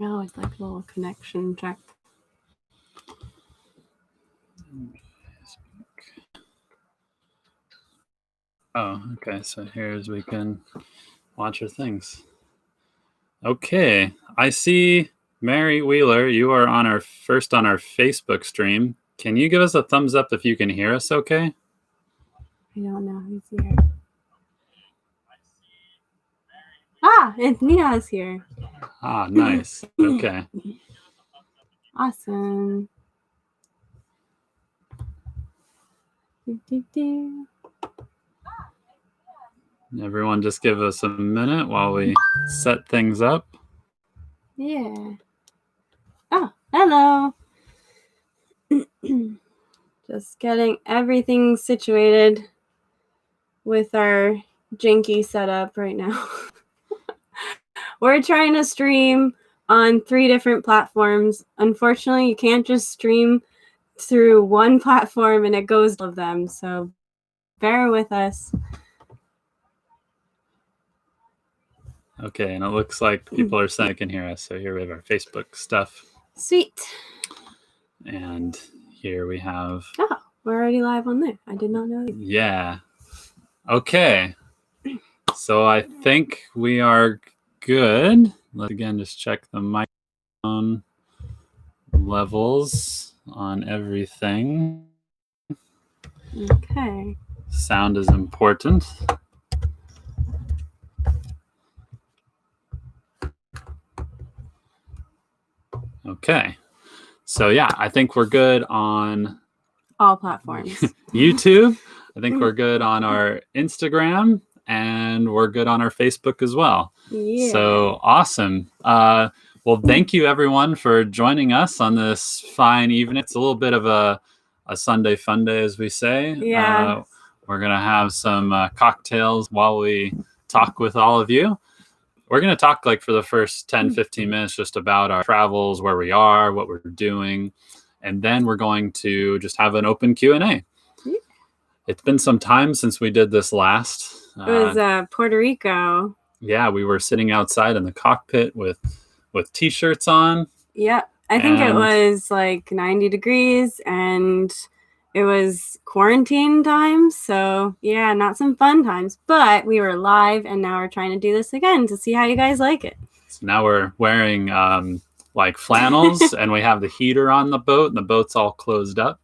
Oh, it's like a little connection check. Oh, okay. So here's we can watch our things. Okay, I see Mary Wheeler. You are on our Facebook stream. Can you give us a thumbs up if you can hear us? Okay. I don't know who's here. Ah, it's Nia's here. Ah, nice. Okay. Awesome. Everyone, just give us a minute while we set things up. Yeah. Oh, hello. Just getting everything situated with our janky setup right now. We're trying to stream on 3 different platforms. Unfortunately, you can't just stream through one platform and it goes to all of them. So bear with us. Okay, and it looks like people are saying they can hear us. So here we have our Facebook stuff. Sweet. And here we have... Oh, we're already live on there. I did not know that. Yeah. Okay. So I think we are good. Let's again just check the microphone levels on everything. Okay. Sound is important. Okay. So yeah, I think we're good on all platforms. YouTube. I think we're good on our Instagram, and we're good on our Facebook as well. Yeah. So awesome. Well, thank you everyone for joining us on this fine evening. It's a little bit of a Sunday fun day, as we say. Yeah. We're going to have some cocktails while we talk with all of you. We're going to talk like for the first 10, 15 minutes just about our travels, where we are, what we're doing. And then we're going to just have an open Q&A. Yeah. It's been some time since we did this last. It was Puerto Rico. Yeah, we were sitting outside in the cockpit with T-shirts on. Yeah, I think it was like 90 degrees and it was quarantine time. So yeah, not some fun times, but we were live and now we're trying to do this again to see how you guys like it. So now we're wearing like flannels and we have the heater on the boat and the boat's all closed up.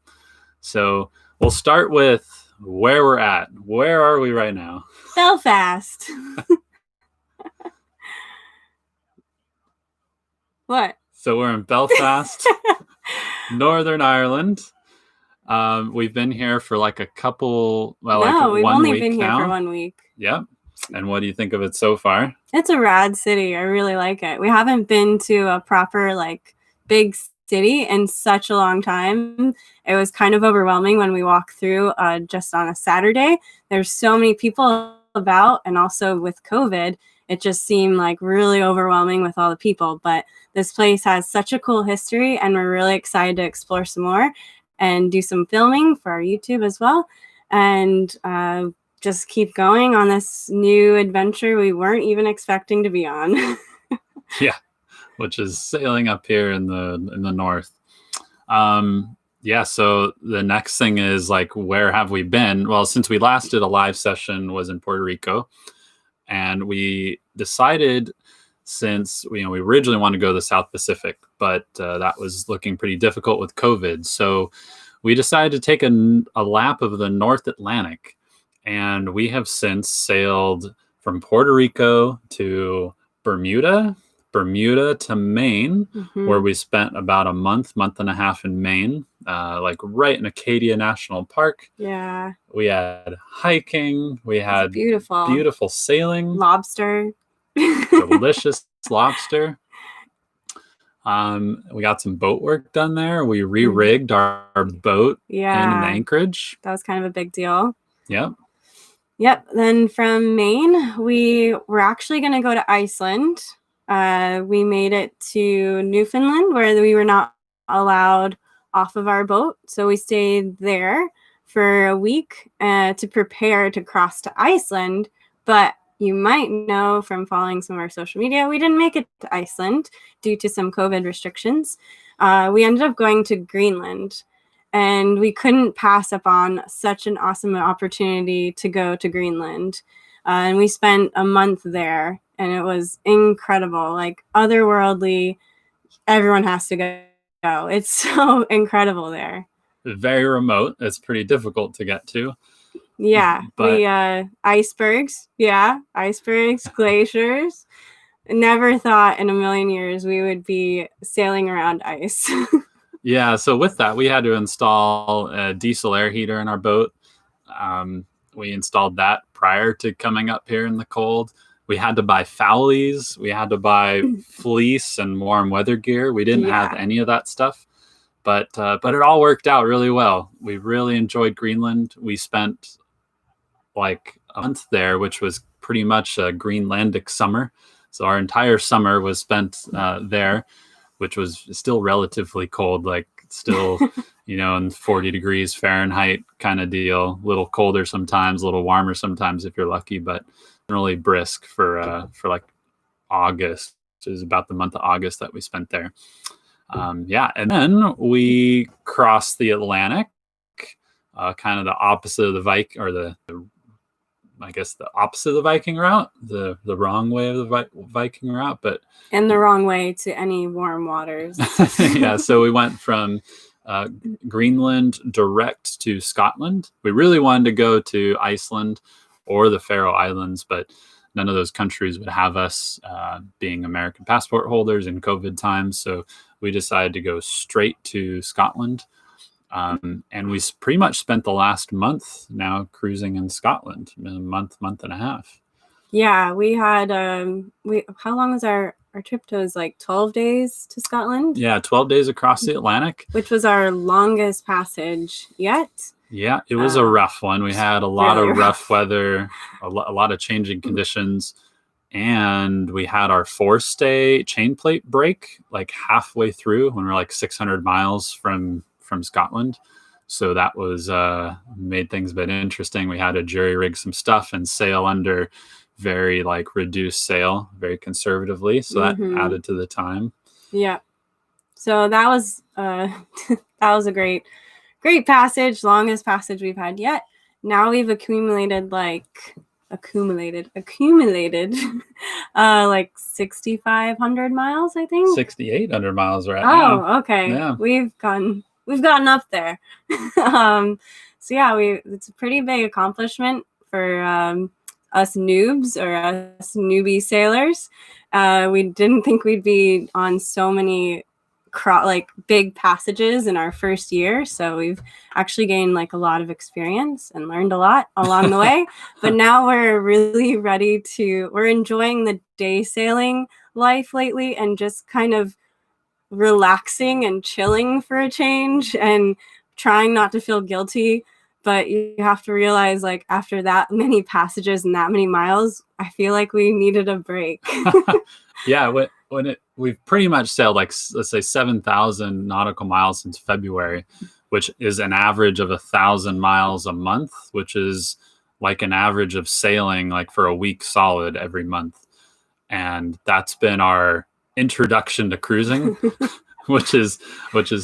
So we'll start with where we're at. Where are we right now? Belfast. What? So we're in Belfast, Northern Ireland. We've been here for like a couple, well, like we've 1 only week been now. Here for 1 week. Yep. And what do you think of it so far? It's a rad city. I really like it. We haven't been to a proper like big city in such a long time. It was kind of overwhelming when we walked through just on a Saturday. There's so many people about, and also with COVID, it just seemed like really overwhelming with all the people. But this place has such a cool history, and we're really excited to explore some more and do some filming for our YouTube as well. And just keep going on this new adventure we weren't even expecting to be on. Yeah, which is sailing up here in the north. Yeah, so the next thing is like, where have we been? Well, since we last did a live session was in Puerto Rico, and we decided, since we originally wanted to go to the South Pacific, but that was looking pretty difficult with COVID. So we decided to take a lap of the North Atlantic. And we have since sailed from Puerto Rico to Bermuda to Maine, where we spent about a month and a half in Maine, like right in Acadia National Park. Yeah. We had hiking. We had beautiful sailing. Lobster. Delicious lobster. We got some boat work done there. We re-rigged our boat in Anchorage. That was kind of a big deal. Yep. Then from Maine, we were actually going to go to Iceland. We made it to Newfoundland, where we were not allowed off of our boat. So we stayed there for a week to prepare to cross to Iceland. But you might know from following some of our social media, we didn't make it to Iceland due to some COVID restrictions. We ended up going to Greenland, and we couldn't pass up on such an awesome opportunity to go to Greenland. And we spent a month there, and it was incredible, like otherworldly. Everyone has to go. It's so incredible there. Very remote. It's pretty difficult to get to. Yeah, But we icebergs. Yeah, icebergs, glaciers. Never thought in a million years we would be sailing around ice. yeah, so with that, we had to install a diesel air heater in our boat. We installed that prior to coming up here in the cold. We had to buy fowlies. We had to buy fleece and warm weather gear. We didn't have any of that stuff, but it all worked out really well. We really enjoyed Greenland. We spent like a month there, which was pretty much a Greenlandic summer. So our entire summer was spent there, which was still relatively cold, like still, in 40 degrees Fahrenheit kind of deal. A little colder sometimes, a little warmer sometimes if you're lucky, but really brisk for like August. It was about the month of August that we spent there. And then we crossed the Atlantic, kind of the opposite of the opposite of the Viking route, the wrong way of the Viking route, but and the wrong way to any warm waters. Yeah, so we went from Greenland direct to Scotland. We really wanted to go to Iceland or the Faroe Islands, but none of those countries would have us being American passport holders in COVID times. So we decided to go straight to Scotland. And we pretty much spent the last month now cruising in Scotland, a month and a half. Yeah, we had, how long was our trip to? Was like 12 days to Scotland? Yeah, 12 days across the Atlantic. Which was our longest passage yet. Yeah, it was a rough one. We had a lot of rough weather, a lot of changing conditions. And we had our forestay chain plate break like halfway through when we were like 600 miles from Scotland. So that was made things a bit interesting. We had to jury rig some stuff and sail under very like reduced sail, very conservatively. So that added to the time. Yeah. So that was a great passage, longest passage we've had yet. Now we've accumulated like 6,500 miles, I think. 6,800 miles right now. Oh, okay. Yeah. We've gotten up there. So yeah, it's a pretty big accomplishment for us noobs or us newbie sailors. We didn't think we'd be on so many big passages in our first year. So we've actually gained like a lot of experience and learned a lot along the way. But now we're really ready we're enjoying the day sailing life lately and just kind of relaxing and chilling for a change and trying not to feel guilty. But you have to realize, like, after that many passages and that many miles, I feel like we needed a break. Yeah, we've pretty much sailed like, let's say 7,000 nautical miles since February, which is an average of 1,000 miles a month, which is like an average of sailing like for a week solid every month. And that's been our introduction to cruising, which is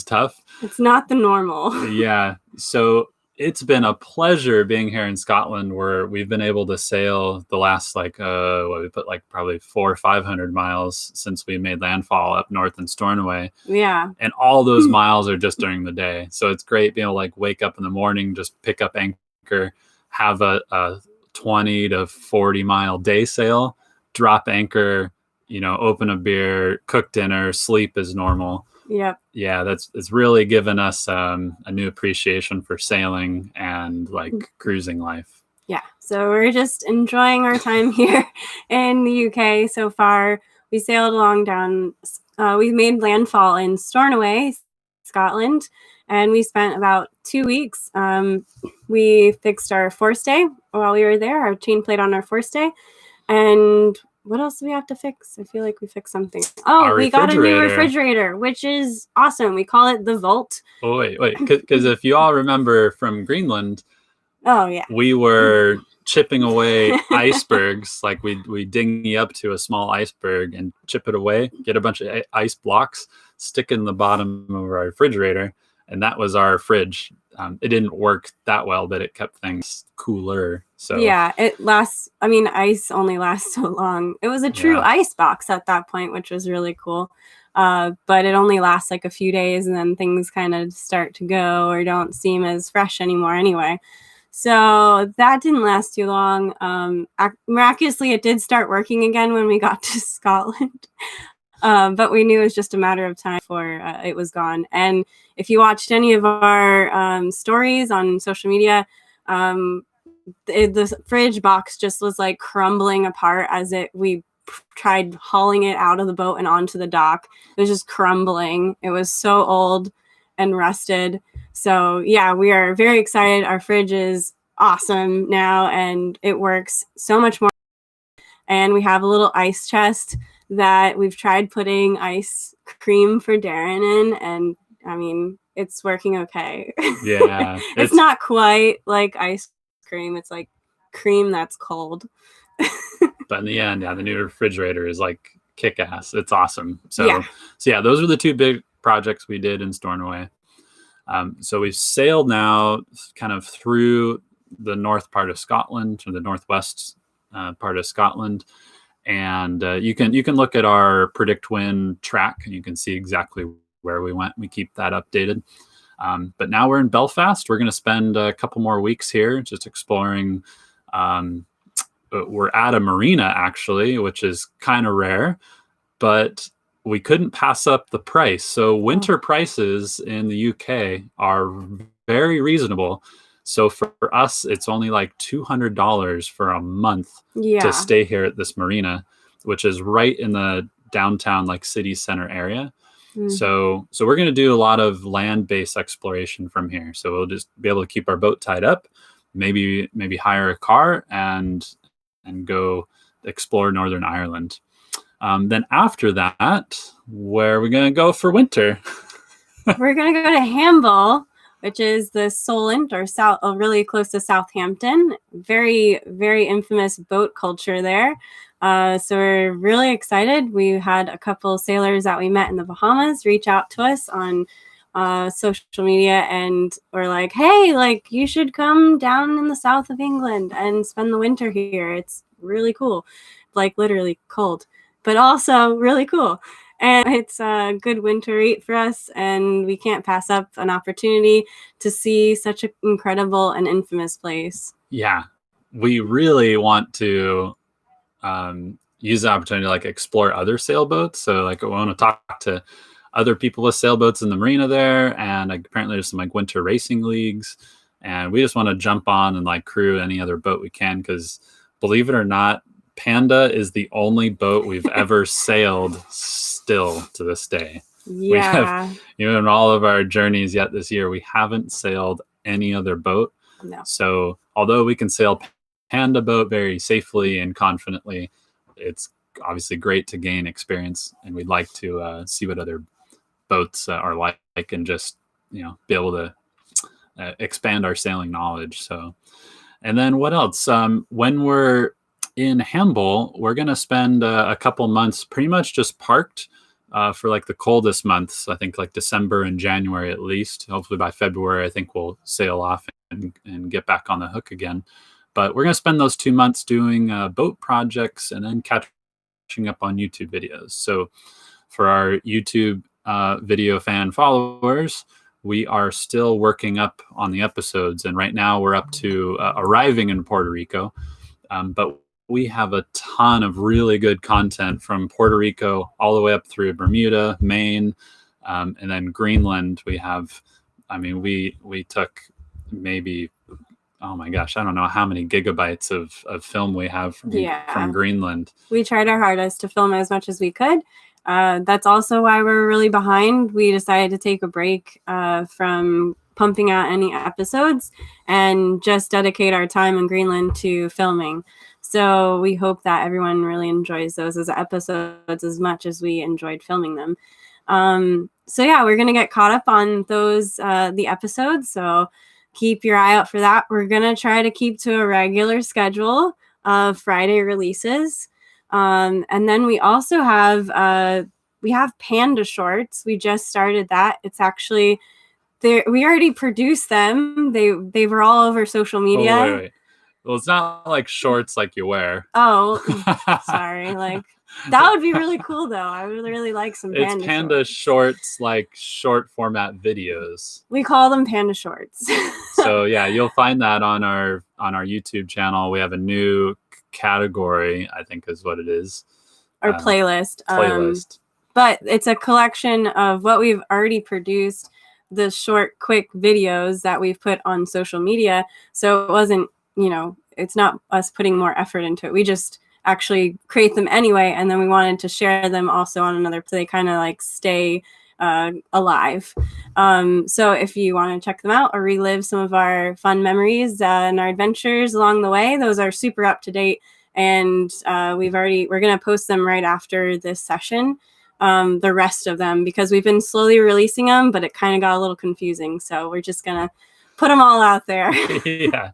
tough. It's not the normal. Yeah. So it's been a pleasure being here in Scotland, where we've been able to sail the last we put like probably 400 or 500 miles since we made landfall up north in Stornoway. Yeah. And all those miles are just during the day. So it's great being able to like wake up in the morning, just pick up anchor, have a 20 to 40 mile day sail, drop anchor, open a beer, cook dinner, sleep as normal. Yep. Yeah, it's really given us a new appreciation for sailing and like cruising life. Yeah, so we're just enjoying our time here in the UK so far. We sailed along down, we made landfall in Stornoway, Scotland, and we spent about 2 weeks. We fixed our forestay while we were there, our chain plate on our forestay, and what else do we have to fix? I feel like we fixed something. Oh, we got a new refrigerator, which is awesome. We call it the Vault. Oh, wait. Because if you all remember from Greenland, oh yeah, we were chipping away icebergs. Like we dinghy up to a small iceberg and chip it away, get a bunch of ice blocks, stick in the bottom of our refrigerator, and that was our fridge. It didn't work that well, but it kept things cooler. So yeah, it lasts. I mean, ice only lasts so long. It was a true ice box at that point, which was really cool. But it only lasts like a few days, and then things kind of start to go or don't seem as fresh anymore anyway. So that didn't last too long. Miraculously, it did start working again when we got to Scotland. But we knew it was just a matter of time before it was gone. And if you watched any of our stories on social media, the fridge box just was like crumbling apart as we tried hauling it out of the boat and onto the dock. It was just crumbling. It was so old and rusted. So yeah, we are very excited. Our fridge is awesome now and it works so much more. And we have a little ice chest that we've tried putting ice cream for Darren in, and I mean, it's working okay. Yeah. It's not quite like ice cream. It's like cream that's cold. But in the end, the new refrigerator is like kick-ass. It's awesome. So yeah, those are the two big projects we did in Stornoway. So we've sailed now kind of through the north part of Scotland, or the northwest part of Scotland. And you can look at our Predict Wind track and you can see exactly where we went. We keep that updated. But now we're in Belfast. We're going to spend a couple more weeks here just exploring. We're at a marina, actually, which is kind of rare, but we couldn't pass up the price. So winter prices in the UK are very reasonable. So for us, it's only like $200 for a month to stay here at this marina, which is right in the downtown, like city center area. So we're going to do a lot of land-based exploration from here. So we'll just be able to keep our boat tied up, maybe hire a car and go explore Northern Ireland. Then after that, where are we going to go for winter? We're going to go to Hamble, which is the Solent, or south, really close to Southampton. Very, very infamous boat culture there. So we're really excited. We had a couple sailors that we met in the Bahamas reach out to us on social media and were like, hey, like you should come down in the south of England and spend the winter here. It's really cool, like literally cold, but also really cool. And it's a good winter eat for us, and we can't pass up an opportunity to see such an incredible and infamous place. Yeah, we really want to use the opportunity to like explore other sailboats. So like I want to talk to other people with sailboats in the marina there, and like, apparently there's some like winter racing leagues, and we just want to jump on and like crew any other boat we can, because believe it or not, Panda is the only boat we've ever sailed still to this day. We have, in all of our journeys yet this year, we haven't sailed any other boat. No. So although we can sail Panda boat very safely and confidently, it's obviously great to gain experience, and we'd like to see what other boats are like and just be able to expand our sailing knowledge. So, and then what else? When we're in Hamble, we're going to spend a couple months pretty much just parked for like the coldest months. I think like December and January at least. Hopefully by February, I think we'll sail off and get back on the hook again. But we're going to spend those 2 months doing boat projects and then catching up on YouTube videos. So for our YouTube video fan followers, we are still working up on the episodes. And right now we're up to arriving in Puerto Rico. But we have a ton of really good content from Puerto Rico all the way up through Bermuda, Maine, and then Greenland. We have, we took maybe, oh my gosh, I don't know how many gigabytes of film we have from Greenland. We tried our hardest to film as much as we could. That's also why we're really behind. We decided to take a break from pumping out any episodes and just dedicate our time in Greenland to filming. So we hope that everyone really enjoys those as episodes as much as we enjoyed filming them. So yeah, we're going to get caught up on those, the episodes. So keep your eye out for that. We're going to try to keep to a regular schedule of Friday releases. And then we also have Panda shorts. We just started that. It's actually we already produced them. They were all over social media. Oh, wait. Well, it's not like shorts like you wear. Oh, sorry. Like that would be really cool though. I would really like some Panda It's Panda shorts, like short format videos. We call them Panda shorts. So yeah, you'll find that on our YouTube channel. We have a new category, I think is what it is. Or playlist. Playlist. But it's a collection of what we've already produced, the short, quick videos that we've put on social media. So it wasn't, it's not us putting more effort into it. We just actually create them anyway. And then we wanted to share them also on another, so they kind of like stay alive. So if you want to check them out or relive some of our fun memories and our adventures along the way, those are super up to date. And we're going to post them right after this session. The rest of them, because we've been slowly releasing them, but it kind of got a little confusing. So we're just going to put them all out there. Yeah.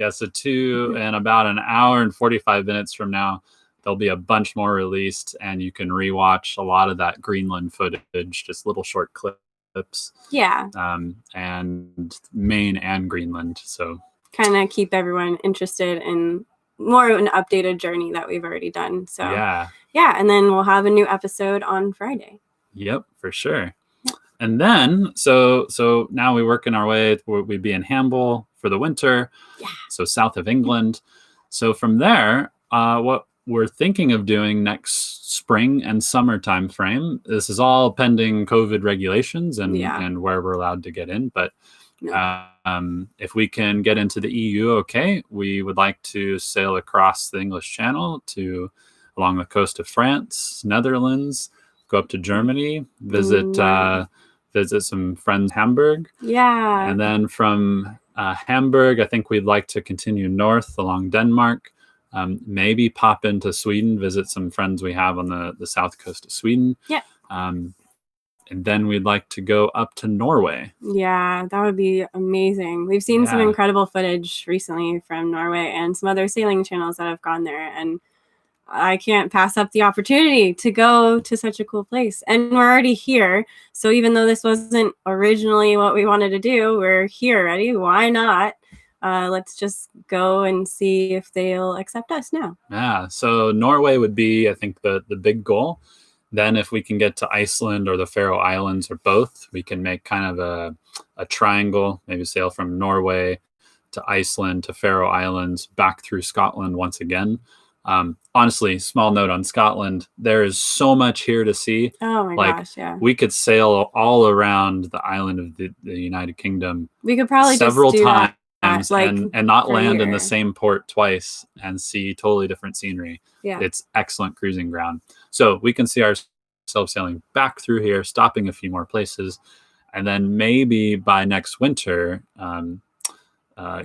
So in about an hour and 45 minutes from now, there'll be a bunch more released, and you can rewatch a lot of that Greenland footage, just little short clips. Yeah. And Maine and Greenland. So kind of keep everyone interested in more of an updated journey that we've already done. So yeah. And then we'll have a new episode on Friday. Yep, for sure. Yeah. And then, so now we work in our way. We'd be in Hamble for the winter. Yeah. So south of England. So from there, what we're thinking of doing next spring and summer time frame, this is all pending COVID regulations and where we're allowed to get in. But if we can get into the EU, okay, we would like to sail across the English Channel along the coast of France, Netherlands, go up to Germany, visit some friends in Hamburg. Yeah. And then from Hamburg, I think we'd like to continue north along Denmark, maybe pop into Sweden, visit some friends we have on the south coast of Sweden. Yeah. And then we'd like to go up to Norway. Yeah, that would be amazing. We've seen some incredible footage recently from Norway and some other sailing channels that have gone there. And I can't pass up the opportunity to go to such a cool place. And we're already here. So even though this wasn't originally what we wanted to do, we're here already. Why not? Let's just go and see if they'll accept us now. Yeah, so Norway would be, I think, the big goal. Then if we can get to Iceland or the Faroe Islands or both, we can make kind of a triangle, maybe sail from Norway to Iceland to Faroe Islands, back through Scotland once again. Honestly, small note on Scotland, there is so much here to see. Oh my gosh, yeah. We could sail all around the island of the United Kingdom. We could probably several just do times that, and not land in the same port twice and see totally different scenery. Yeah. It's excellent cruising ground. So we can see ourselves sailing back through here, stopping a few more places, and then maybe by next winter,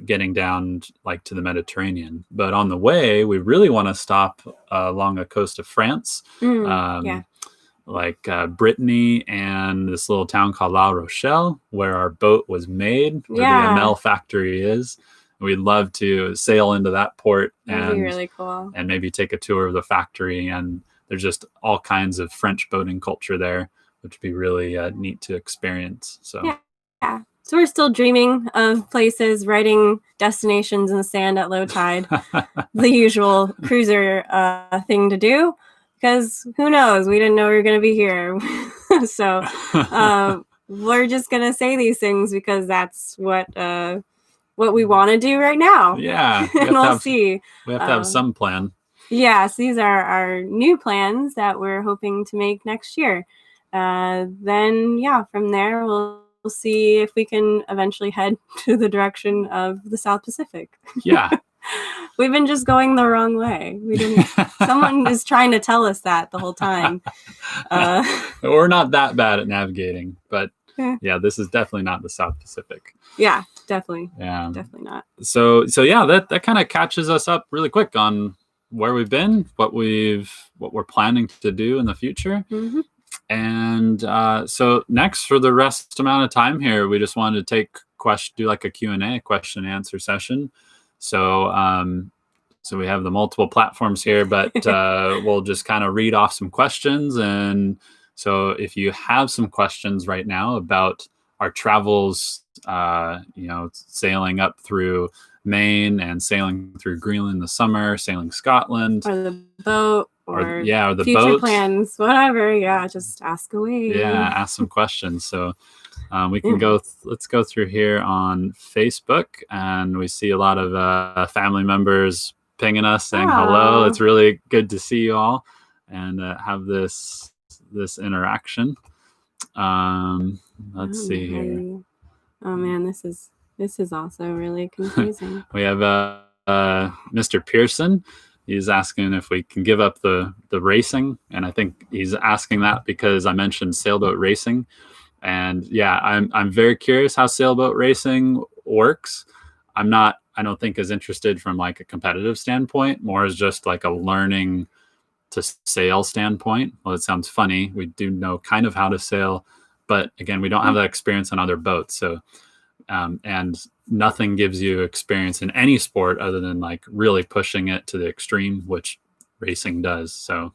getting down like to the Mediterranean. But on the way, we really want to stop along the coast of France, like Brittany and this little town called La Rochelle, where our boat was made, where the ML factory is. We'd love to sail into that port That'd be really cool. And maybe take a tour of the factory. And there's just all kinds of French boating culture there, which would be really neat to experience. So yeah. So we're still dreaming of places, writing destinations in the sand at low tide, the usual cruiser thing to do, because who knows? We didn't know we were going to be here. So we're just going to say these things because that's what we want to do right now. Yeah. And we'll see. We have to have some plan. Yes, these are our new plans that we're hoping to make next year. Then, from there, we'll see if we can eventually head to the direction of the South Pacific. Yeah. We've been just going the wrong way. Someone is trying to tell us that the whole time. We're not that bad at navigating, but this is definitely not the South Pacific. Yeah, definitely. Yeah. Definitely not. So that kind of catches us up really quick on where we've been, what we're planning to do in the future. And so next, for the rest amount of time here, we just wanted to take do like a Q&A, question and answer session. So so we have the multiple platforms here, but we'll just kind of read off some questions. And so if you have some questions right now about our travels, sailing up through Maine and sailing through Greenland in the summer, sailing Scotland, or the boat, or the future boat plans, whatever. Yeah, just ask away. Yeah, ask some questions. So we can go. Let's go through here on Facebook, and we see a lot of family members pinging us saying hello. It's really good to see you all and have this interaction. Let's see here. Oh man, this is also really confusing. We have Mr. Pearson. He's asking if we can give up the racing, and I think he's asking that because I mentioned sailboat racing. And yeah, I'm very curious how sailboat racing works. I don't think as interested from like a competitive standpoint, more as just like a learning to sail standpoint. Well, it sounds funny. We do know kind of how to sail, but again, we don't have that experience on other boats. So, and nothing gives you experience in any sport other than like really pushing it to the extreme, which racing does. So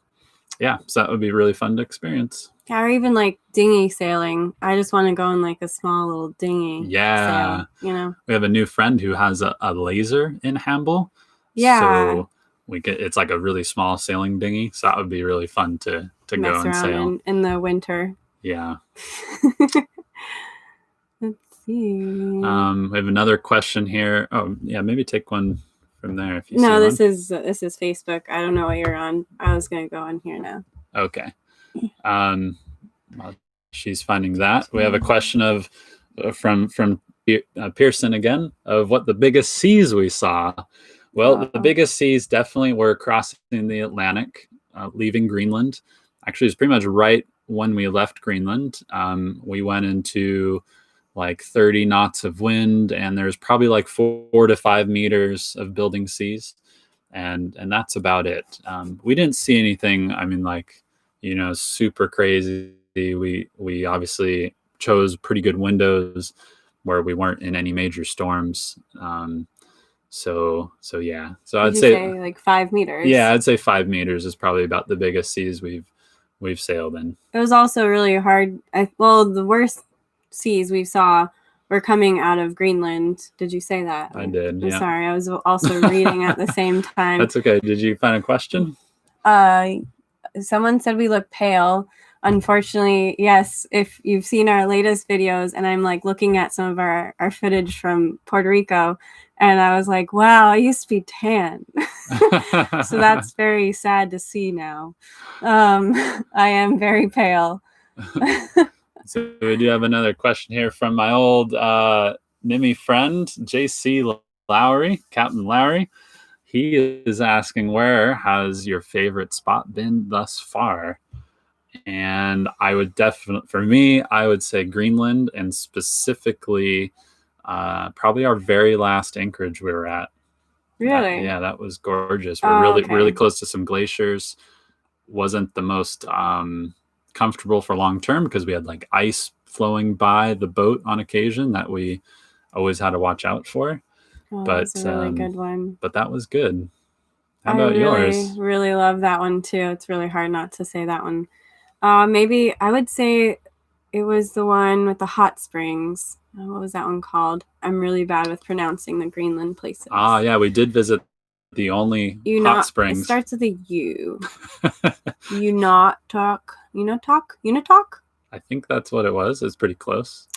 yeah, so that would be really fun to experience. Yeah, or even like dinghy sailing. I just want to go in like a small little dinghy. Yeah. Sail, We have a new friend who has a laser in Hamble. Yeah. So it's like a really small sailing dinghy. So that would be really fun to go and sail. In the winter. Yeah. Let's see. We have another question here. Oh, yeah, maybe take one from there if you No, see this is Facebook. I don't know what you're on. I was gonna go on here now. Okay. She's finding that. We have a question of from Pearson again of what the biggest seas we saw. Well, the biggest seas definitely were crossing the Atlantic, leaving Greenland. Actually, it's pretty much right when we left Greenland. We went into like 30 knots of wind, and there's probably like 4 to 5 meters of building seas, and that's about it. We didn't see anything. I mean, like, super crazy. We obviously chose pretty good windows where we weren't in any major storms. So yeah. So I'd say like 5 meters. Yeah, I'd say 5 meters is probably about the biggest seas we've sailed in. It was also really hard. The worst seas we saw were coming out of Greenland. Did you say that? I did. I'm sorry. I was also reading at the same time. That's okay. Did you find a question? Someone said we look pale. Unfortunately, yes, if you've seen our latest videos, and I'm like looking at some of our footage from Puerto Rico, and I was like, wow, I used to be tan. So that's very sad to see now. I am very pale. So we do have another question here from my old NIMI friend, JC Lowry, Captain Lowry. He is asking, where has your favorite spot been thus far? And I would I would say Greenland, and specifically probably our very last anchorage we were at. Really? That was gorgeous. We're really close to some glaciers. Wasn't the most comfortable for long term because we had like ice flowing by the boat on occasion that we always had to watch out for. But that's a really good one. But that was good. How about yours? I really love that one too. It's really hard not to say that one. Maybe I would say it was the one with the hot springs. What was that one called? I'm really bad with pronouncing the Greenland places. Yeah, we did visit the only hot springs. It starts with a U. Unitok? I think that's what it was. It's pretty close.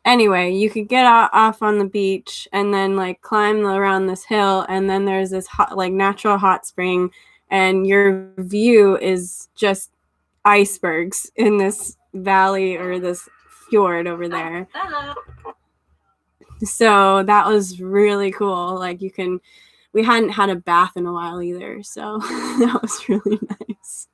Anyway, you could get off on the beach and then like climb around this hill, and then there's this natural hot spring, and your view is just icebergs in this valley or this fjord over there. So that was really cool. Like we hadn't had a bath in a while either, so that was really nice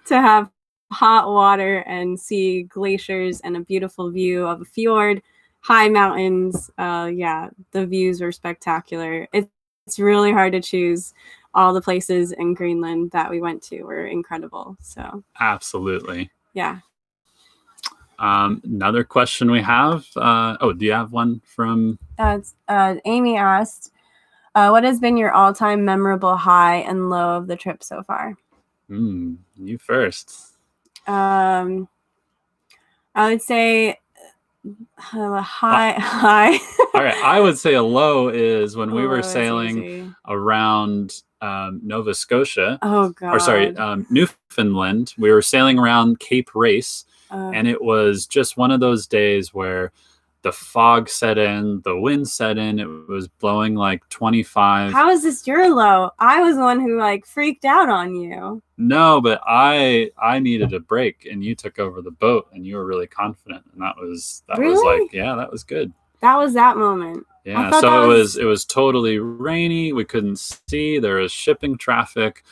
to have hot water and see glaciers and a beautiful view of a fjord, high mountains. The views were spectacular. It's really hard to choose. All the places in Greenland that we went to were incredible. So absolutely. Yeah. Another question we have. Do you have one from? Amy asked, what has been your all-time memorable high and low of the trip so far? You first. I would say high. All right, I would say a low is when we were sailing around Nova Scotia. Oh God. Or sorry, Newfoundland. We were sailing around Cape Race, and it was just one of those days where the fog set in, the wind set in. It was blowing like 25. How is this your low? I was the one who like freaked out on you. No, but I needed a break, and you took over the boat, and you were really confident, and that was like, yeah, that was good. That was that moment. Yeah, so it was totally rainy. We couldn't see. There was shipping traffic.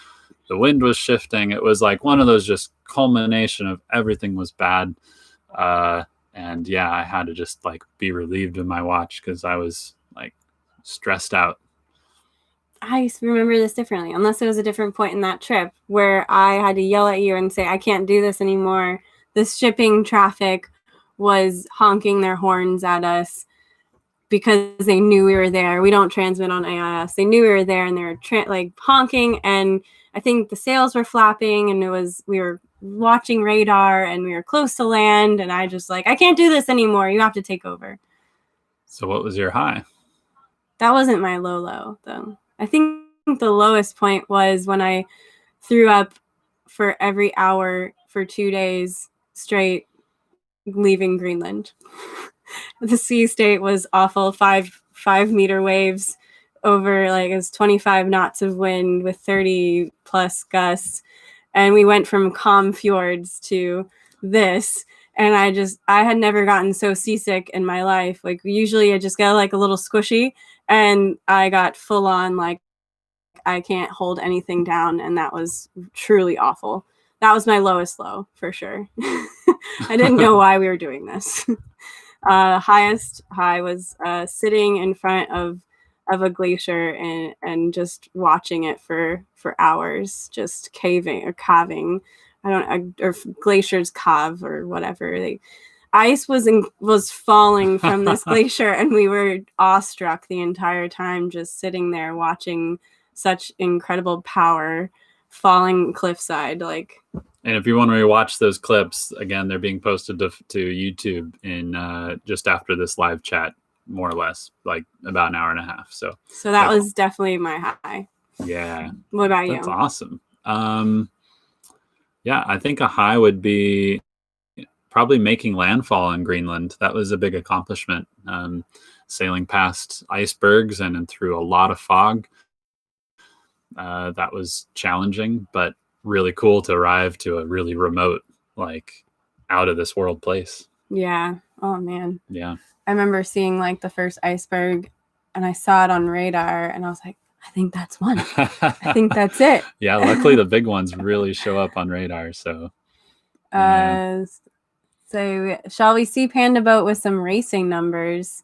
The wind was shifting. It was like one of those just culmination of everything was bad. And yeah, I had to just like be relieved of my watch because I was like stressed out. I remember this differently, unless it was a different point in that trip where I had to yell at you and say, I can't do this anymore. The shipping traffic was honking their horns at us because they knew we were there. We don't transmit on AIS. They knew we were there, and they were like honking, and I think the sails were flapping, and we were watching radar, and we were close to land, and I just like, I can't do this anymore. You have to take over. So what was your high? That wasn't my low, though. I think the lowest point was when I threw up for every hour for 2 days straight leaving Greenland. The sea state was awful. 5-meter waves over, like, it was 25 knots of wind with 30 plus gusts. And we went from calm fjords to this. And I had never gotten so seasick in my life. Like, usually I just get like a little squishy, and I got full on, like, I can't hold anything down. And that was truly awful. That was my lowest low for sure. I didn't know why we were doing this. Highest high was sitting in front of a glacier and just watching it for hours, just calving. Or glaciers calve or whatever. Ice was falling from this glacier, and we were awestruck the entire time, just sitting there watching such incredible power falling cliffside. Like, and if you want to watch those clips again, they're being posted to YouTube in just after this live chat, more or less, like about an hour and a half. So that was definitely my high. Yeah. What about you? That's awesome. Yeah, I think a high would be probably making landfall in Greenland. That was a big accomplishment. Sailing past icebergs and through a lot of fog. That was challenging, but really cool to arrive to a really remote, like, out of this world place. Yeah. Oh man. Yeah. I remember seeing like the first iceberg, and I saw it on radar, and I was like, I think that's one. I think that's it. Yeah. Luckily the big ones really show up on radar. So, so shall we see Panda boat with some racing numbers?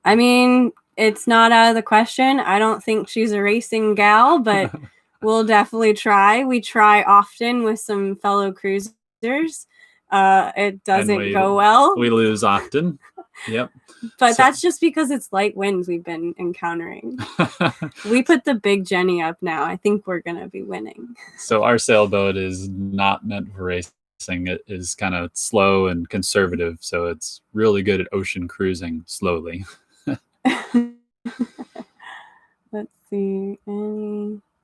I mean, it's not out of the question. I don't think she's a racing gal, but we'll definitely try. We try often with some fellow cruisers. It doesn't go well. We lose often. Yep. But that's just because it's light winds we've been encountering. We put the big Jenny up now. I think we're going to be winning. So our sailboat is not meant for racing. It is kind of slow and conservative. So it's really good at ocean cruising slowly. Let's see.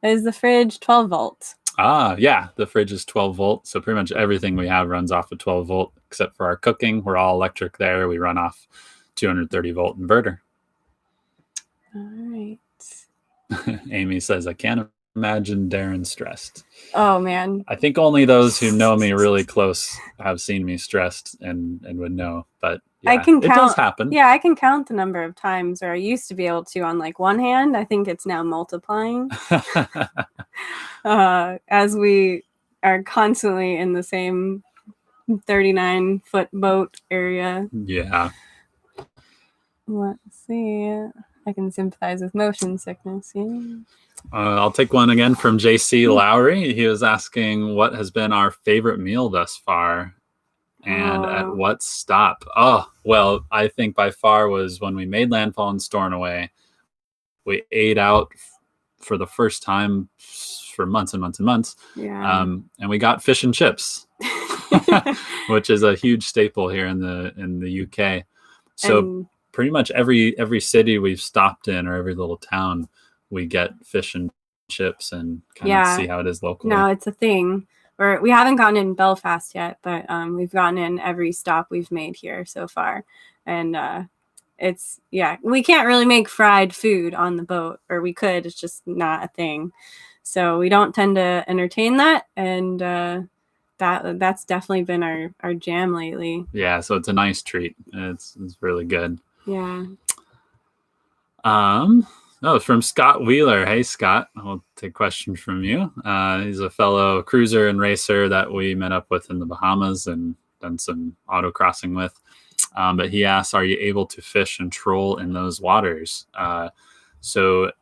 Is the fridge 12 volts? Yeah, the fridge is 12 volt. So pretty much everything we have runs off a 12 volt, except for our cooking. We're all electric there. We run off 230 volt inverter. All right. Amy says, I can't imagine Darren stressed. Oh, man. I think only those who know me really close have seen me stressed and would know. But yeah, it does happen. Yeah, I can count the number of times where I used to be able to on like one hand. I think it's now multiplying. As we are constantly in the same 39-foot boat area. Yeah. Let's see. I can sympathize with motion sickness. Yeah. I'll take one again from JC Lowry. He was asking what has been our favorite meal thus far. And at what stop? Oh, well, I think by far was when we made landfall in Stornoway. We ate out for the first time for months and months and months. Yeah. And we got fish and chips, which is a huge staple here in the UK. So pretty much every city we've stopped in, or every little town, we get fish and chips and kind of see how it is locally. No, it's a thing. We haven't gotten in Belfast yet, but we've gotten in every stop we've made here so far. And we can't really make fried food on the boat, or we could, it's just not a thing. So we don't tend to entertain that, and that's definitely been our jam lately. Yeah, so it's a nice treat. It's really good. Yeah. From Scott Wheeler. Hey, Scott, I'll take a question from you. He's a fellow cruiser and racer that we met up with in the Bahamas and done some autocrossing with. But he asks, are you able to fish and troll in those waters? So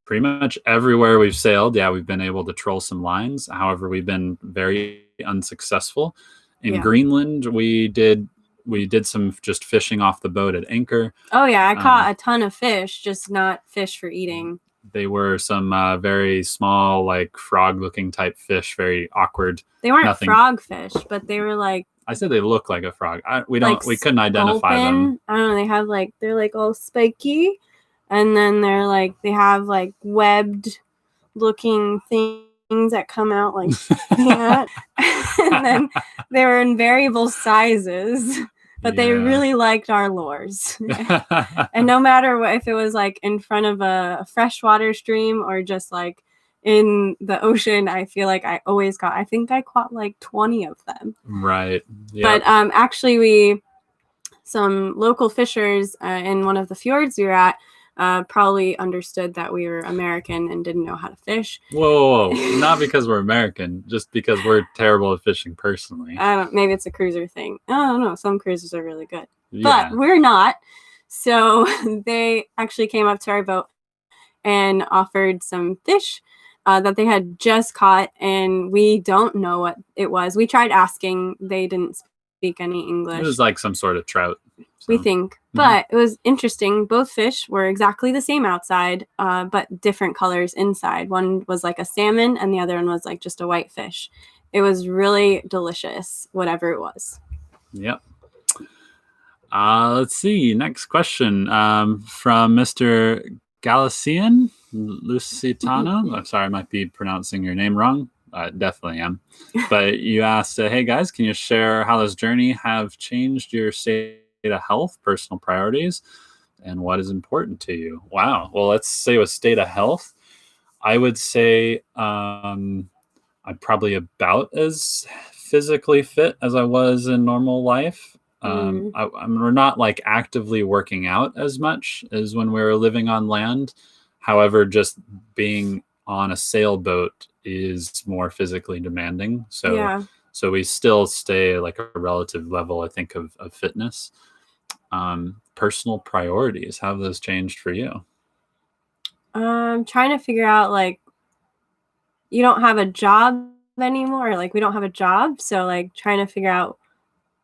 pretty much everywhere we've sailed, we've been able to troll some lines. However, we've been very unsuccessful. In Greenland, we did some just fishing off the boat at anchor. Oh yeah, I caught a ton of fish, just not fish for eating. They were some very small, like frog-looking type fish, very awkward. They weren't frog fish, but they were like. I said they look like a frog. We couldn't identify them. I don't know. They're like all spiky, and then they have like webbed looking things that come out like that. And then they were in variable sizes, but they really liked our lures. And no matter what, if it was like in front of a freshwater stream or just like in the ocean, I feel like I caught like 20 of them. Right. Yep. But actually some local fishers in one of the fjords we were at probably understood that we were American and didn't know how to fish. Whoa. Not because we're American, just because we're terrible at fishing personally. Maybe it's a cruiser thing. I don't know. Some cruisers are really good, but we're not. So they actually came up to our boat and offered some fish that they had just caught, and we don't know what it was. We tried asking. They didn't speak any English. It was like some sort of trout. We think. But it was interesting. Both fish were exactly the same outside, but different colors inside. One was like a salmon, and the other one was like just a white fish. It was really delicious, whatever it was. Yep. Let's see. Next question from Mr. Galician Lusitano. I'm sorry, I might be pronouncing your name wrong. I definitely am. But you asked, hey guys, can you share how this journey have changed your state of health, personal priorities, and what is important to you? Wow. Well, let's say with state of health, I would say I'm probably about as physically fit as I was in normal life. We're not like actively working out as much as when we were living on land. However, just being on a sailboat is more physically demanding. So we still stay like a relative level, I think, of fitness. Personal priorities, how have those changed for you? I'm trying to figure out, like, you don't have a job anymore. Like, we don't have a job. So like trying to figure out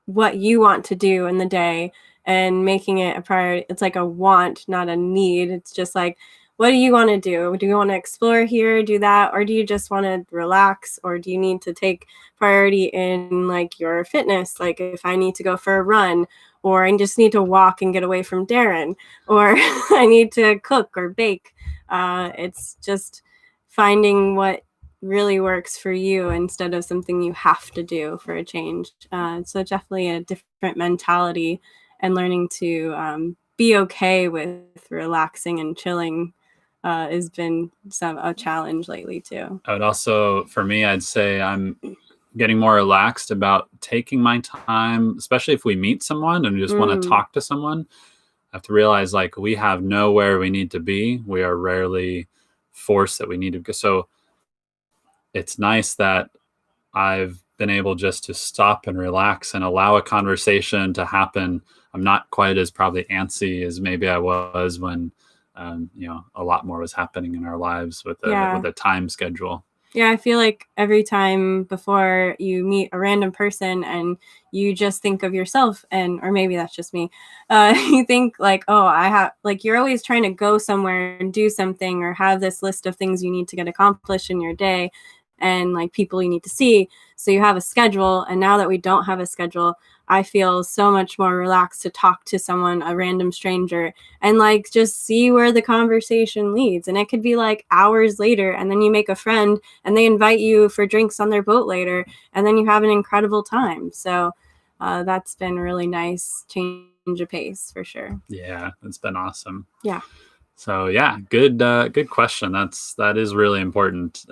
what you want to do in the day and making it a priority. It's like a want, not a need. It's just like, what do you want to do? Do you want to explore here, do that? Or do you just want to relax? Or do you need to take priority in like your fitness? Like if I need to go for a run, or I just need to walk and get away from Darren, or I need to cook or bake. It's just finding what really works for you instead of something you have to do for a change. So definitely a different mentality, and learning to be okay with relaxing and chilling has been a challenge lately too. I would also, for me, I'd say I'm getting more relaxed about taking my time, especially if we meet someone and just want to talk to someone. I have to realize, like, we have nowhere we need to be. We are rarely forced that we need to go. So it's nice that I've been able just to stop and relax and allow a conversation to happen. I'm not quite as probably antsy as maybe I was when, a lot more was happening in our lives with a time schedule. Yeah, I feel like every time before you meet a random person and you just think of yourself, or maybe that's just me, you think like, oh, you're always trying to go somewhere and do something or have this list of things you need to get accomplished in your day and like people you need to see. So you have a schedule. And now that we don't have a schedule, I feel so much more relaxed to talk to someone, a random stranger, and like just see where the conversation leads. And it could be like hours later, and then you make a friend and they invite you for drinks on their boat later, and then you have an incredible time. So that's been really nice change of pace for sure. Yeah, it's been awesome. Yeah. So yeah, good question. That is really important,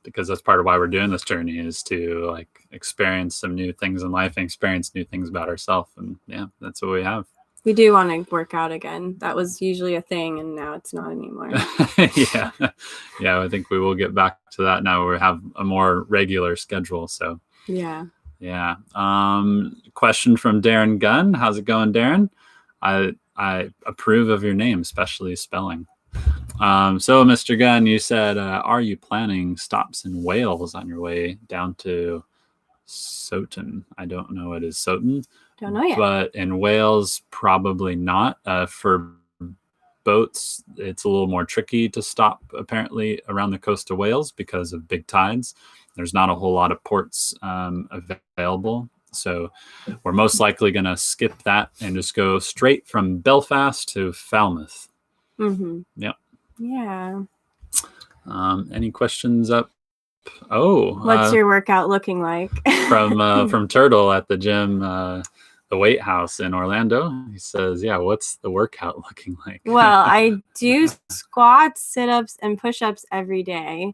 because that's part of why we're doing this journey, is to like experience some new things in life and experience new things about ourselves. And yeah, that's what we have. We do want to work out again. That was usually a thing, and now it's not anymore. Yeah, I think we will get back to that now. We have a more regular schedule. So yeah. Question from Darren Gunn. How's it going, Darren? I approve of your name, especially spelling. So, Mr. Gunn, you said, are you planning stops in Wales on your way down to Soton? I don't know what is Soton. Don't know yet. But in Wales, probably not. For boats, it's a little more tricky to stop, apparently, around the coast of Wales because of big tides. There's not a whole lot of ports available. So we're most likely going to skip that and just go straight from Belfast to Falmouth. Mm-hmm. Yep. Yeah. Any questions up? Oh. What's your workout looking like? from Turtle at the gym, the Weight House in Orlando. He says, yeah, what's the workout looking like? Well, I do squats, sit-ups, and push-ups every day.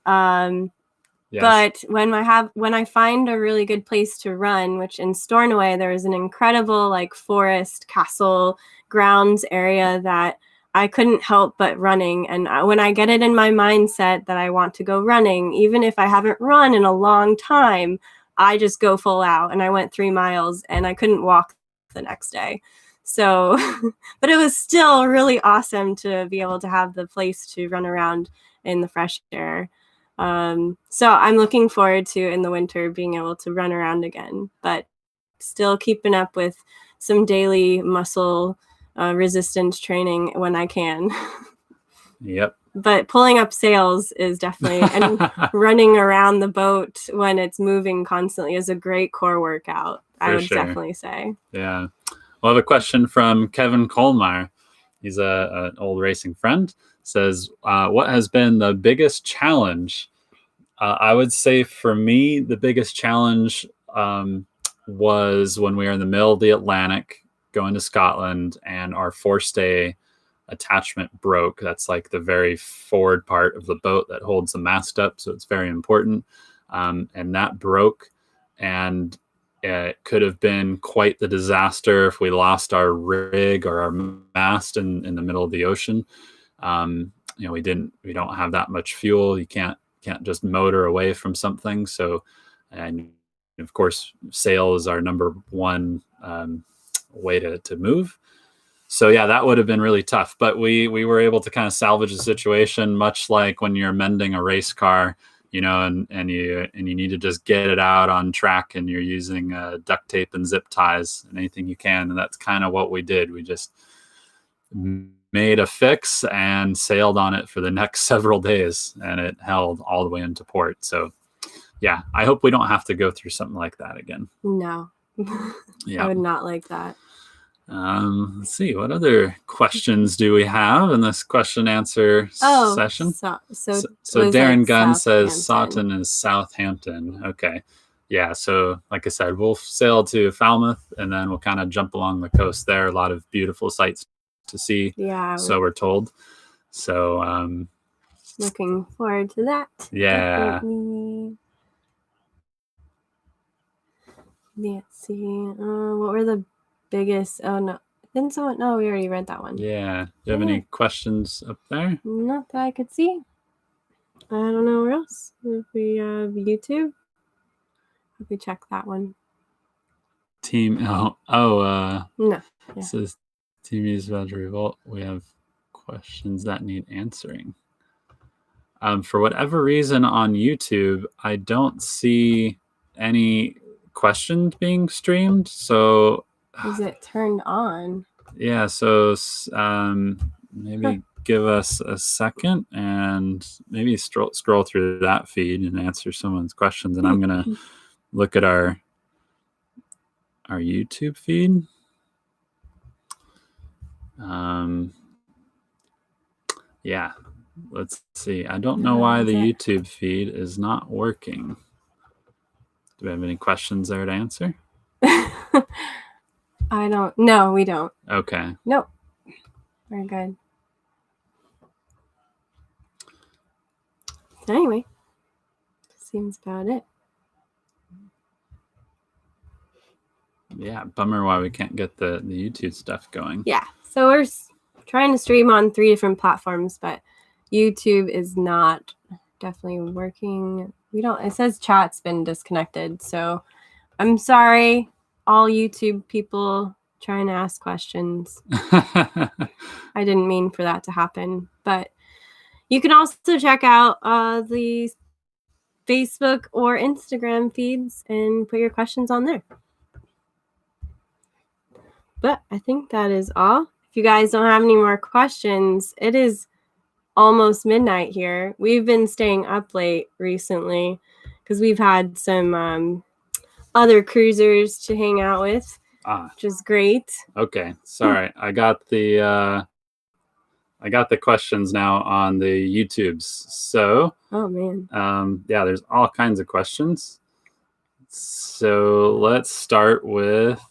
Yes. But when I find a really good place to run, which in Stornoway, there is an incredible like forest, castle, grounds area that I couldn't help but running. And when I get it in my mindset that I want to go running, even if I haven't run in a long time, I just go full out. And I went 3 miles and I couldn't walk the next day. So, but it was still really awesome to be able to have the place to run around in the fresh air. So I'm looking forward to in the winter being able to run around again, but still keeping up with some daily muscle resistance training when I can. Yep. But pulling up sails is definitely, and running around the boat when it's moving constantly is a great core workout. I would definitely say. Yeah. We'll have a question from Kevin Colmeyer. He's an old racing friend. Says, what has been the biggest challenge? I would say for me, the biggest challenge was when we were in the middle of the Atlantic going to Scotland and our forestay attachment broke. That's like the very forward part of the boat that holds the mast up. So it's very important. And that broke, and it could have been quite the disaster if we lost our rig or our mast in the middle of the ocean. We don't have that much fuel. You can't just motor away from something. So, and of course, sail is our number one way to move. So yeah, that would have been really tough. But we were able to kind of salvage the situation, much like when you're mending a race car, and you need to just get it out on track, and you're using duct tape and zip ties and anything you can. And that's kind of what we did. We just made a fix and sailed on it for the next several days, and it held all the way into port. So yeah, I hope we don't have to go through something like that again. No. Yeah. I would not like that. Let's see, what other questions do we have in this question answer session? So Darren Gunn says Soton is Southampton. Okay. Yeah, so like I said, we'll sail to Falmouth and then we'll kind of jump along the coast there. A lot of beautiful sights to see. Yeah. So we're told. So looking forward to that. Yeah. Definitely. Let's see. What were the biggest? Oh no. Didn't someone? No, we already read that one. Yeah. Do you have any questions up there? Not that I could see. I don't know where else. If we have YouTube. If we check that one. No. Yeah. It says Team is about to revolt. We have questions that need answering. For whatever reason on YouTube, I don't see any questions being streamed. So Is it turned on? yeah, so maybe give us a second and maybe scroll through that feed and answer someone's questions. And I'm gonna look at our YouTube feed. Yeah, let's see. I don't know why the YouTube feed is not working. Do we have any questions there to answer? I don't. No, we don't. Okay. Nope. We're good. Anyway, seems about it. Yeah, bummer why we can't get the YouTube stuff going. Yeah, so we're trying to stream on 3 different platforms, but YouTube is not definitely working. It says chat's been disconnected, so I'm sorry, all YouTube people trying to ask questions. I didn't mean for that to happen, but you can also check out the Facebook or Instagram feeds and put your questions on there. But I think that is all. If you guys don't have any more questions, it is almost midnight here. We've been staying up late recently because we've had some other cruisers to hang out with, which is great. Okay, sorry. I got the questions now on the YouTubes. So, oh man, yeah, there's all kinds of questions. So let's start with.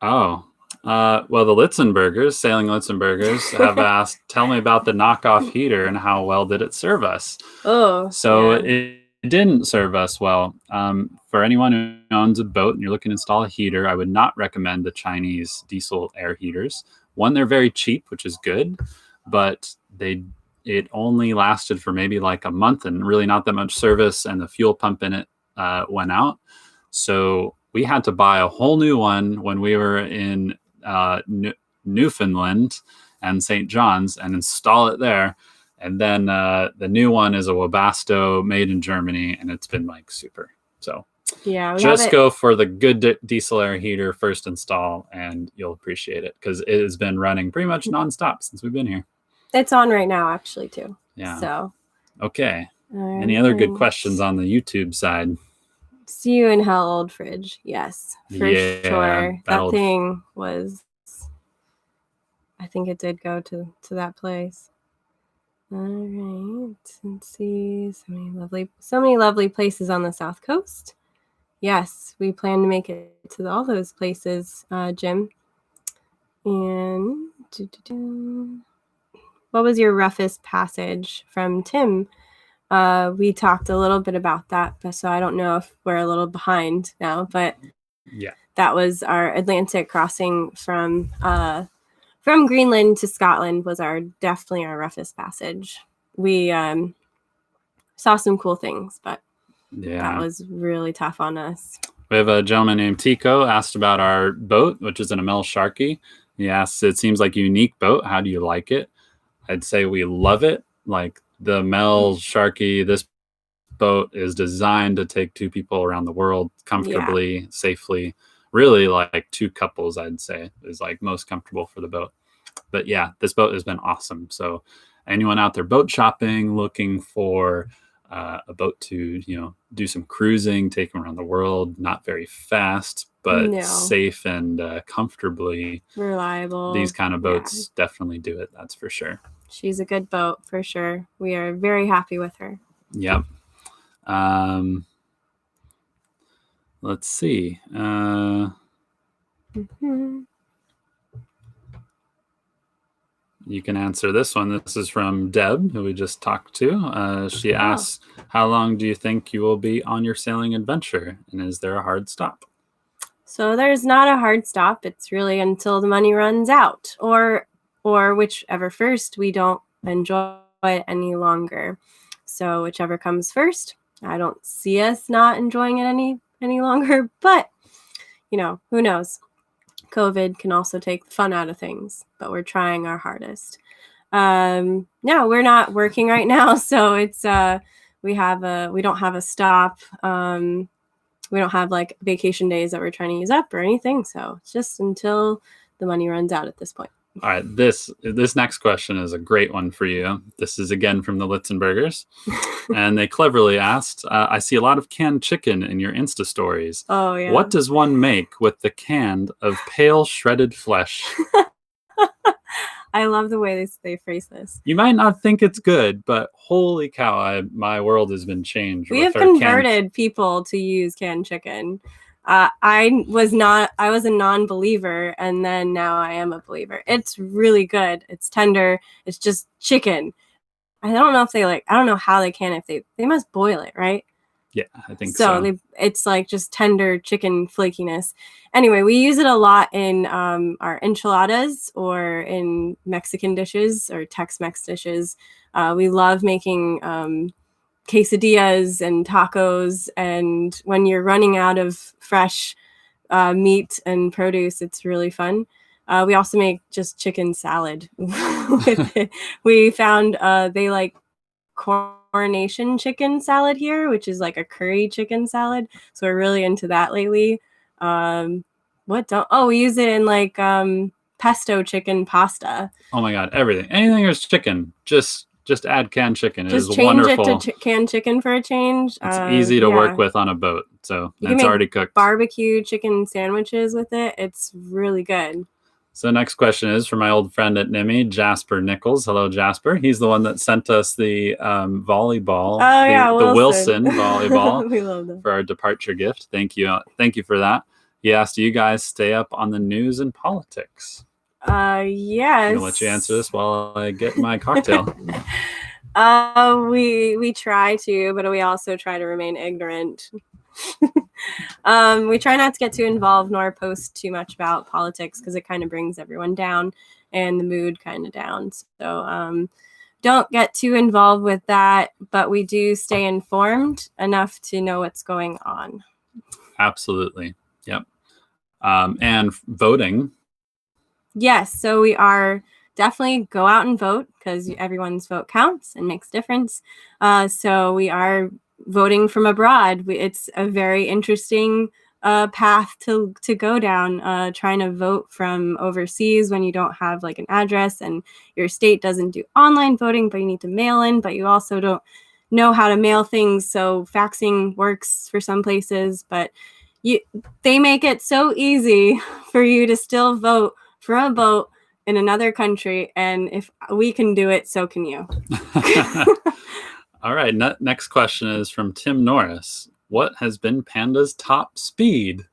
Well, the Litzenbergers, Sailing Litzenbergers, have asked, tell me about the knockoff heater and how well did it serve us? So it didn't serve us well. For anyone who owns a boat and you're looking to install a heater, I would not recommend the Chinese diesel air heaters. One, they're very cheap, which is good, but it only lasted for maybe like a month and really not that much service, and the fuel pump in it went out. So we had to buy a whole new one when we were in Newfoundland and St. John's and install it there. And then the new one is a Webasto made in Germany, and it's been like super. So yeah, just go for the good diesel air heater first install, and you'll appreciate it because it has been running pretty much nonstop since we've been here. It's on right now, actually, too. Yeah. So. Okay. Any other good questions on the YouTube side? See you in hell, old fridge. Yes, for sure. That thing was. I think it did go to that place. All right. Let's see. So many lovely places on the South Coast. Yes, we plan to make it to all those places, Jim. And what was your roughest passage from Tim? We talked a little bit about that, so I don't know if we're a little behind now, but yeah, that was our Atlantic crossing from Greenland to Scotland was definitely our roughest passage. We saw some cool things, but that was really tough on us. We have a gentleman named Tico asked about our boat, which is an Amel Sharky. He asks, it seems like a unique boat. How do you like it? I'd say we love it. Like the Mel Sharky, this boat is designed to take 2 people around the world comfortably, safely. Really, like 2 couples, I'd say, is like most comfortable for the boat. But yeah, this boat has been awesome. So anyone out there boat shopping, looking for a boat to, do some cruising, take them around the world, not very fast, but safe and comfortably reliable. These kind of boats definitely do it. That's for sure. She's a good boat for sure. We are very happy with her. Yep. Let's see. You can answer this one. This is from Deb, who we just talked to. She asks, how long do you think you will be on your sailing adventure? And is there a hard stop? So there's not a hard stop. It's really until the money runs out or whichever first, we don't enjoy it any longer. So whichever comes first. I don't see us not enjoying it any longer, but who knows? COVID can also take the fun out of things, but we're trying our hardest. No, we're not working right now, so it's we don't have a stop. We don't have like vacation days that we're trying to use up or anything, so it's just until the money runs out at this point. All right, this next question is a great one for you. This is again from the Litzenbergers, and they cleverly asked, I see a lot of canned chicken in your Insta stories. Oh, yeah. What does one make with the canned of pale shredded flesh? I love the way they phrase this. You might not think it's good, but holy cow, my world has been changed. We have converted people to use canned chicken. I was a non-believer, and then now I am a believer. It's really good. It's tender. It's just chicken. I don't know how they can, if they must boil it, right? Yeah, I think so. It's like just tender chicken flakiness. Anyway, we use it a lot in our enchiladas or in Mexican dishes or Tex-Mex dishes. We love making quesadillas and tacos. And when you're running out of fresh meat and produce, it's really fun. We also make just chicken salad with it. We found they like coronation chicken salad here, which is like a curry chicken salad. So we're really into that lately. We use it in like pesto chicken pasta. Oh my God, everything. Anything there's chicken, just add canned chicken. Just it is change wonderful. it to canned chicken for a change. It's easy to work with on a boat. So it's already cooked. Barbecue chicken sandwiches with it. It's really good. So the next question is from my old friend at NIMI, Jasper Nichols. Hello, Jasper. He's the one that sent us the volleyball, the Wilson volleyball we love them. for our departure gift. Thank you for that. He asked, do you guys stay up on the news and politics? Yes. I'm gonna let you answer this while I get my cocktail. We try to, but we also try to remain ignorant. We try not to get too involved nor post too much about politics because it kind of brings everyone down and the mood kind of down. So don't get too involved with that, but we do stay informed enough to know what's going on. Absolutely. Yep. And voting. Yes. So we are definitely go out and vote because everyone's vote counts and makes difference. So we are voting from abroad. It's a very interesting path to go down, trying to vote from overseas when you don't have like an address and your state doesn't do online voting, but you need to mail in, but you also don't know how to mail things. So faxing works for some places, but they make it so easy for you to still vote from a boat in another country. And if we can do it, so can you. All right. Next question is from Tim Norris. What has been Panda's top speed?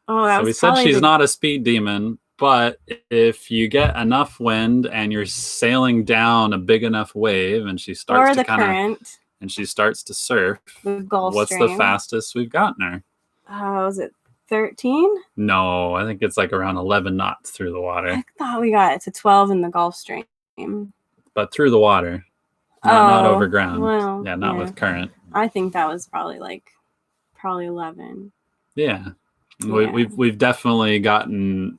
So we said she's not a speed demon, but if you get enough wind and you're sailing down a big enough wave and she starts to current and she starts to surf, what's the fastest we've gotten her? Was it 13? No, I think it's like around 11 knots through the water. I thought we got it to 12 in the Gulf Stream. But through the water. Not over ground. Well, not with current. I think that was probably 11. Yeah. We've definitely gotten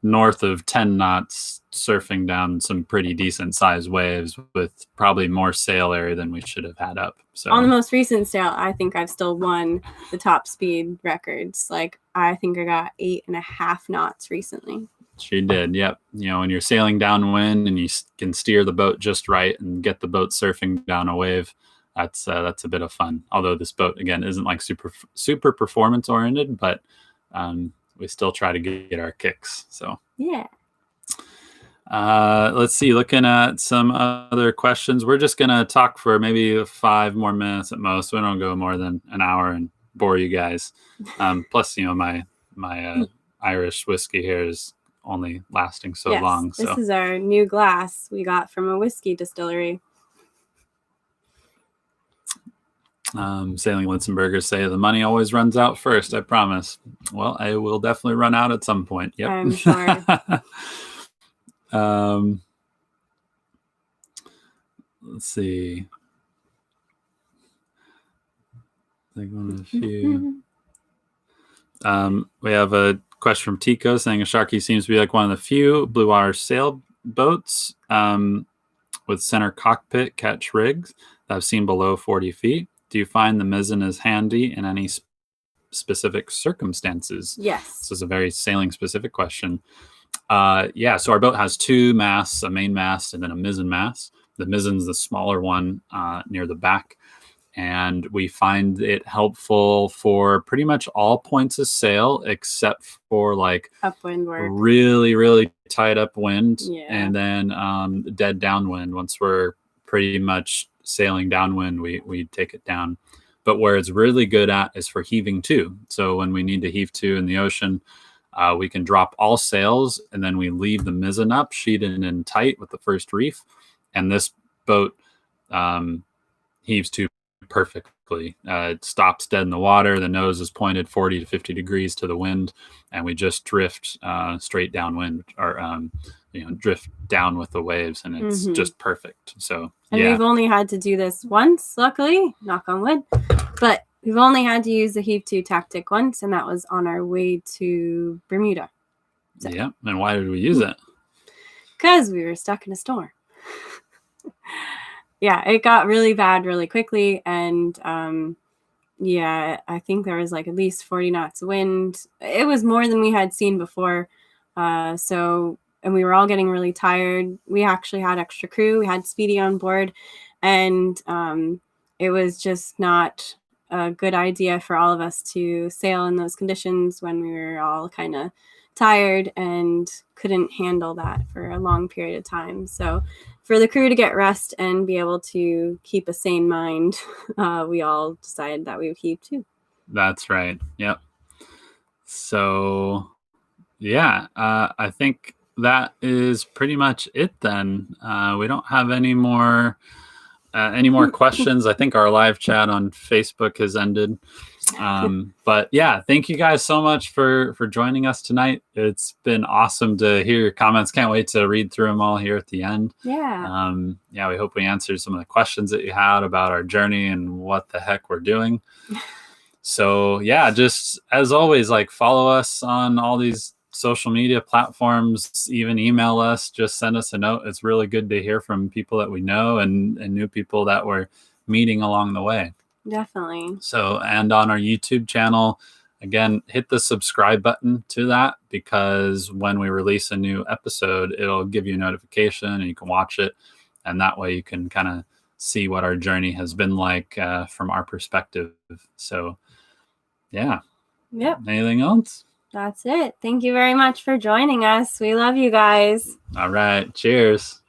north of 10 knots surfing down some pretty decent sized waves with probably more sail area than we should have had up. So on the most recent sail, I think I've still won the top speed records. Like I think I got 8.5 knots recently. She did. Yep. When you're sailing downwind and you can steer the boat just right and get the boat surfing down a wave, that's a bit of fun. Although this boat again isn't like super performance oriented, but we still try to get our kicks. So yeah. Let's see. Looking at some other questions, we're just gonna talk for maybe 5 more minutes at most. We don't go more than an hour and bore you guys. Plus, my Irish whiskey here is only lasting so long. So this is our new glass we got from a whiskey distillery. Sailing Litzenbergers say the money always runs out first. I promise. Well, I will definitely run out at some point. Yep. I'm sure. Let's see. Think on a few. We have a question from Tico saying a Sharky seems to be like one of the few blue water boats with center cockpit catch rigs that I've seen below 40 feet. Do you find the mizzen is handy in any specific circumstances? Yes. This is a very sailing specific question. Yeah, so our boat has two masts, a main mast and then a mizzen mast. The mizzen's the smaller one near the back. And we find it helpful for pretty much all points of sail except for like upwind work, really, really tight upwind, yeah. And then dead downwind. Once we're pretty much sailing downwind, we take it down. But where it's really good at is for heaving to. So when we need to heave to in the ocean, we can drop all sails and then we leave the mizzen up, sheeted in tight with the first reef. And this boat heaves to perfectly. It stops dead in the water. The nose is pointed 40 to 50 degrees to the wind, and we just drift straight downwind, or drift down with the waves, and it's just perfect. So, and we've only had to do this once, luckily, knock on wood, but we've only had to use the heave to tactic once, and that was on our way to Bermuda. So. Yeah, and why did we use it? Because we were stuck in a storm. Yeah, it got really bad really quickly, and yeah, I think there was like at least 40 knots of wind. It was more than we had seen before. So, and we were all getting really tired. We actually had extra crew. We had Speedy on board, and it was just not a good idea for all of us to sail in those conditions when we were all kind of tired and couldn't handle that for a long period of time. So for the crew to get rest and be able to keep a sane mind, we all decided that we would heave too. That's right. Yep. So, yeah, I think that is pretty much it then. We don't have any more questions. I think our live chat on Facebook has ended. But yeah, thank you guys so much for joining us tonight. It's been awesome to hear your comments. Can't wait to read through them all here at the end. Yeah. Yeah, we hope we answered some of the questions that you had about our journey and what the heck we're doing. So yeah, just as always, like follow us on all these social media platforms, even email us, just send us a note. It's really good to hear from people that we know and new people that we're meeting along the way. Definitely. So, and on our YouTube channel, again, hit the subscribe button to that, because when we release a new episode, it'll give you a notification and you can watch it. And that way you can kind of see what our journey has been like from our perspective. So, yeah. Yep. Anything else? That's it. Thank you very much for joining us. We love you guys. All right. Cheers.